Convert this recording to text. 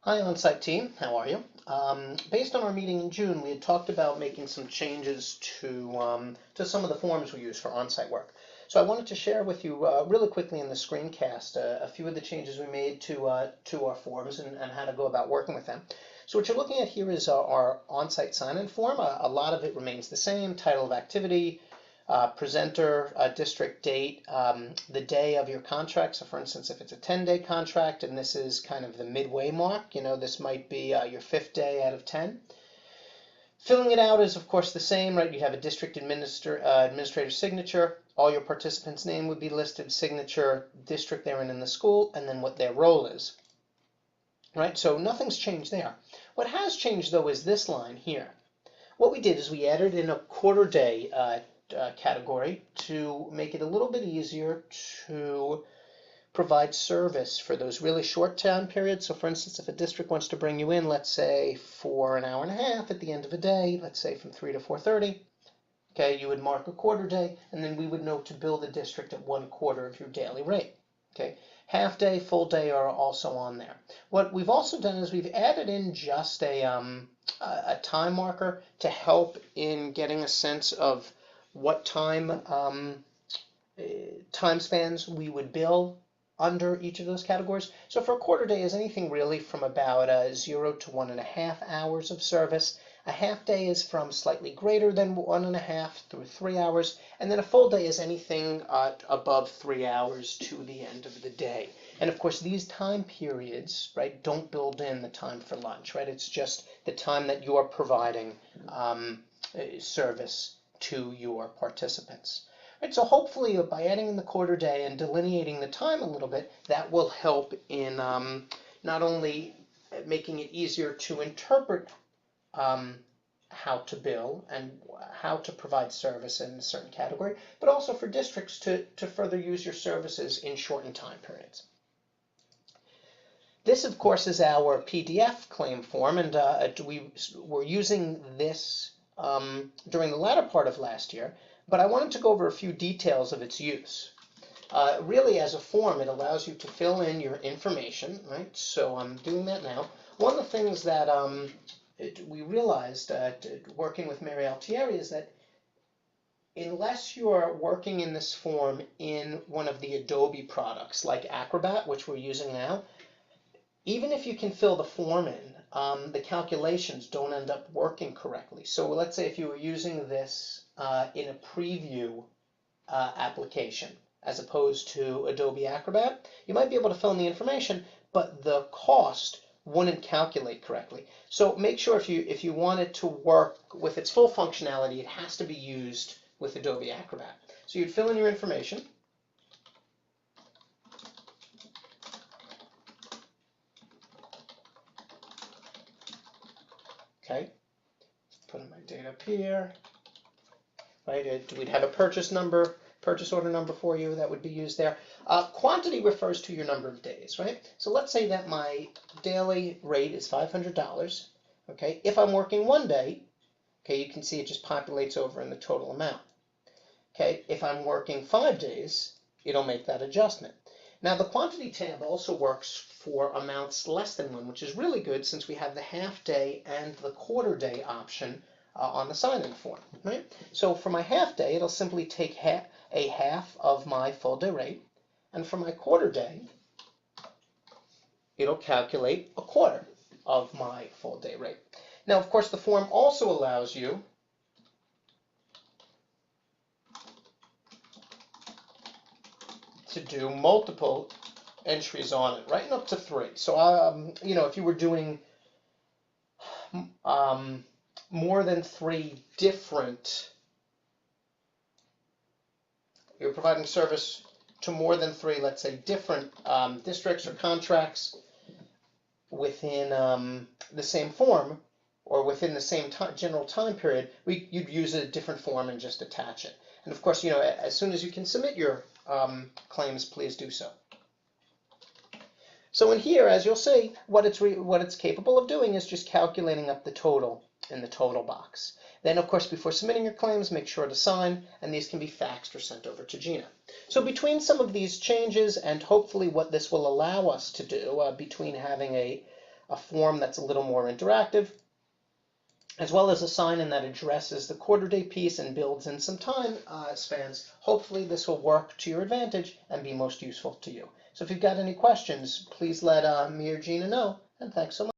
Hi, on-site team. How are you? Based on our meeting in June, we had talked about making some changes to some of the forms we use for on-site work. So I wanted to share with you really quickly in the screencast a few of the changes we made to our forms and how to go about working with them. So what you're looking at here is our on-site sign-in form. A lot of it remains the same: title of activity, presenter, district, date, the day of your contract. So for instance, if it's a 10-day contract and this is kind of the midway mark, this might be your 5th day out of 10. Filling it out is of course the same, right? You'd have a district administrator signature, all your participants' name would be listed, signature, district they're in the school, and then what their role is, right? So nothing's changed there. What has changed though is this line here. What we did is we added in a quarter day category to make it a little bit easier to provide service for those really short time periods. So for instance, if a district wants to bring you in, let's say for an hour and a half at the end of a day, let's say from 3 to 4:30, okay, you would mark a quarter day, and then we would know to bill the district at 1/4 of your daily rate. Okay, half day, full day are also on there. What we've also done is we've added in just a time marker to help in getting a sense of what time spans we would bill under each of those categories. So for a quarter day is anything really from about 0 to 1.5 hours of service. A half day is from slightly greater than 1.5 through 3 hours, and then a full day is anything above 3 hours to the end of the day. And of course, these time periods, right, don't build in the time for lunch, right? It's just the time that you're providing service to your participants. Right, so hopefully by adding in the quarter day and delineating the time a little bit, that will help in not only making it easier to interpret how to bill and how to provide service in a certain category, but also for districts to further use your services in shortened time periods. This, of course, is our PDF claim form, and we were using this during the latter part of last year, but I wanted to go over a few details of its use. Really, as a form, it allows you to fill in your information, right? So I'm doing that now. One of the things that we realized working with Mary Altieri is that unless you're working in this form in one of the Adobe products like Acrobat, which we're using now, even if you can fill the form in, the calculations don't end up working correctly. So let's say if you were using this in a preview application as opposed to Adobe Acrobat, you might be able to fill in the information, but the cost wouldn't calculate correctly. So make sure if you want it to work with its full functionality, it has to be used with Adobe Acrobat. So you'd fill in your information. Okay, put in my data up here, right? We'd have a purchase order number for you that would be used there. Quantity refers to your number of days, right? So let's say that my daily rate is $500, okay? If I'm working 1 day, okay, you can see it just populates over in the total amount. Okay, if I'm working 5 days, it'll make that adjustment. Now the quantity tab also works for amounts less than 1, which is really good since we have the half day and the quarter day option on the sign-in form, right? So for my half day, it'll simply take a half of my full day rate, and for my quarter day, it'll calculate a quarter of my full day rate. Now, of course, the form also allows you to do multiple entries on it, right, and up to 3. So, if you were doing more than 3 different, you're providing service to more than 3, let's say, different districts or contracts within the same form or within the same general time period, you'd use a different form and just attach it. And of course, as soon as you can submit your claims, please do so. So in here, as you'll see, what it's capable of doing is just calculating up the total in the total box. Then, of course, before submitting your claims, make sure to sign, and these can be faxed or sent over to Gina. So between some of these changes and hopefully what this will allow us to do, between having a a form that's a little more interactive, as well as a sign-in that addresses the quarter day piece and builds in some time spans. Hopefully this will work to your advantage and be most useful to you. So if you've got any questions, please let me or Gina know, and thanks so much.